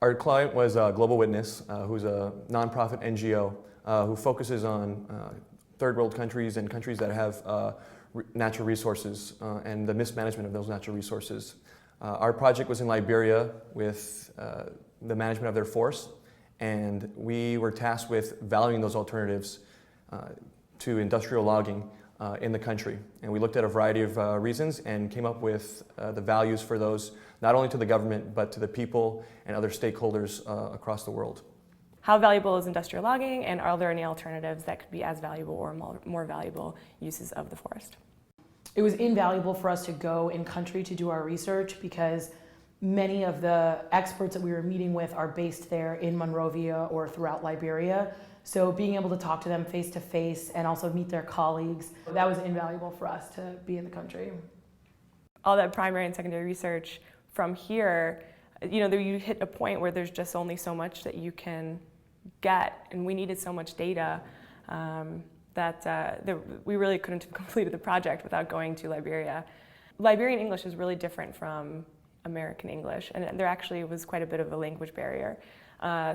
Our client was Global Witness, who's a nonprofit NGO who focuses on third world countries and countries that have natural resources and the mismanagement of those natural resources. Our project was in Liberia with the management of their forest, and we were tasked with valuing those alternatives to industrial logging in the country. And we looked at a variety of reasons and came up with the values for those, not only to the government, but to the people and other stakeholders across the world. How valuable is industrial logging, and are there any alternatives that could be as valuable or more valuable uses of the forest? It was invaluable for us to go in country to do our research because many of the experts that we were meeting with are based there in Monrovia or throughout Liberia. So being able to talk to them face to face and also meet their colleagues, that was invaluable for us to be in the country. All that primary and secondary research from here, you hit a point where there's just only so much that you can get, and we needed so much data that we really couldn't have completed the project without going to Liberia. Liberian English is really different from American English, and there actually was quite a bit of a language barrier.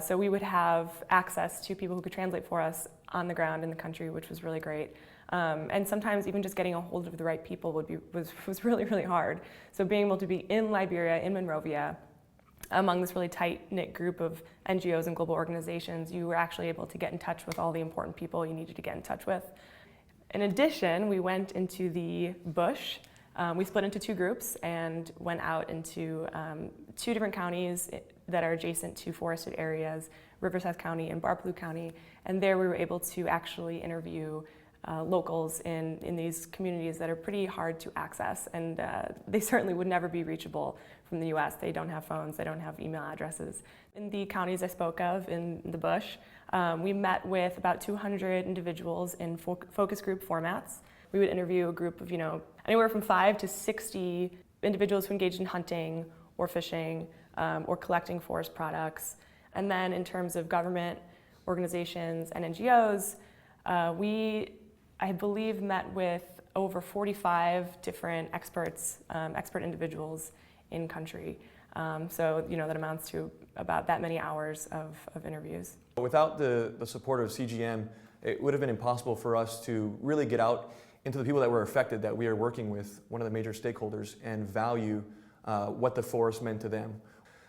So we would have access to people who could translate for us on the ground in the country, which was really great. And sometimes even just getting a hold of the right people was really, really hard. So being able to be in Liberia, in Monrovia, among this really tight-knit group of NGOs and global organizations, you were actually able to get in touch with all the important people you needed to get in touch with. In addition, we went into the bush. We split into two groups and went out into two different counties that are adjacent to forested areas, Riverside County and Barpolu County, and there we were able to actually interview locals in these communities that are pretty hard to access, and they certainly would never be reachable from the US. They don't have phones, they don't have email addresses. In the counties I spoke of in the bush, we met with about 200 individuals in focus group formats. We would interview a group of anywhere from 5 to 60 individuals who engaged in hunting or fishing or collecting forest products. And then in terms of government organizations and NGOs, I believe, met with over 45 different experts, expert individuals in country. So that amounts to about that many hours of interviews. Without the support of CGM, it would have been impossible for us to really get out into the people that were affected, that we are working with, one of the major stakeholders, and value what the forest meant to them.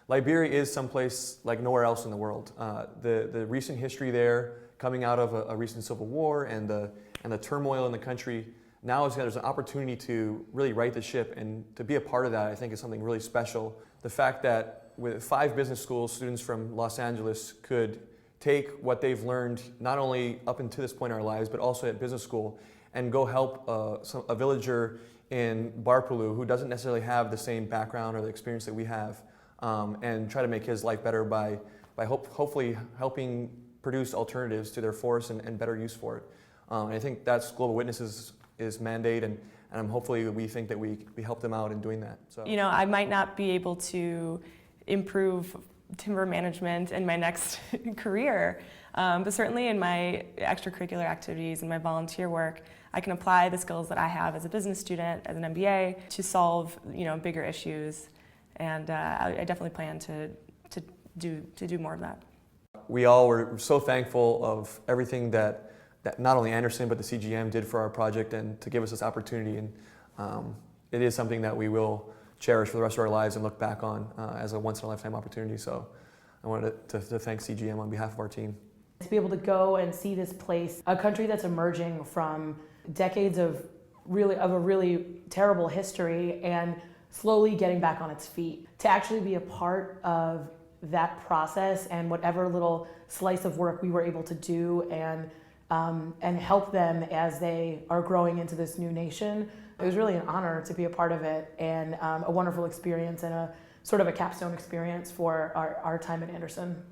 Liberia is someplace like nowhere else in the world. The recent history there, coming out of a recent civil war and the turmoil in the country, now there's an opportunity to really right the ship, and to be a part of that, I think, is something really special. The fact that with 5 business school students from Los Angeles could take what they've learned, not only up until this point in our lives, but also at business school, and go help a villager in Barpolu who doesn't necessarily have the same background or the experience that we have, and try to make his life better by hopefully helping produce alternatives to their forests and better use for it. And I think that's Global Witness's mandate, and hopefully we think that we help them out in doing that. So. I might not be able to improve timber management in my next career, but certainly in my extracurricular activities and my volunteer work, I can apply the skills that I have as a business student, as an MBA, to solve bigger issues, and I definitely plan to do more of that. We all were so thankful of everything that not only Anderson but the CGM did for our project, and to give us this opportunity, and it is something that we will cherish for the rest of our lives and look back on as a once-in-a-lifetime opportunity. So I wanted to thank CGM on behalf of our team. To be able to go and see this place, a country that's emerging from decades of a really terrible history and slowly getting back on its feet, to actually be a part of that process and whatever little slice of work we were able to do and help them as they are growing into this new nation. It was really an honor to be a part of it, and a wonderful experience, and a sort of a capstone experience for our time at Anderson.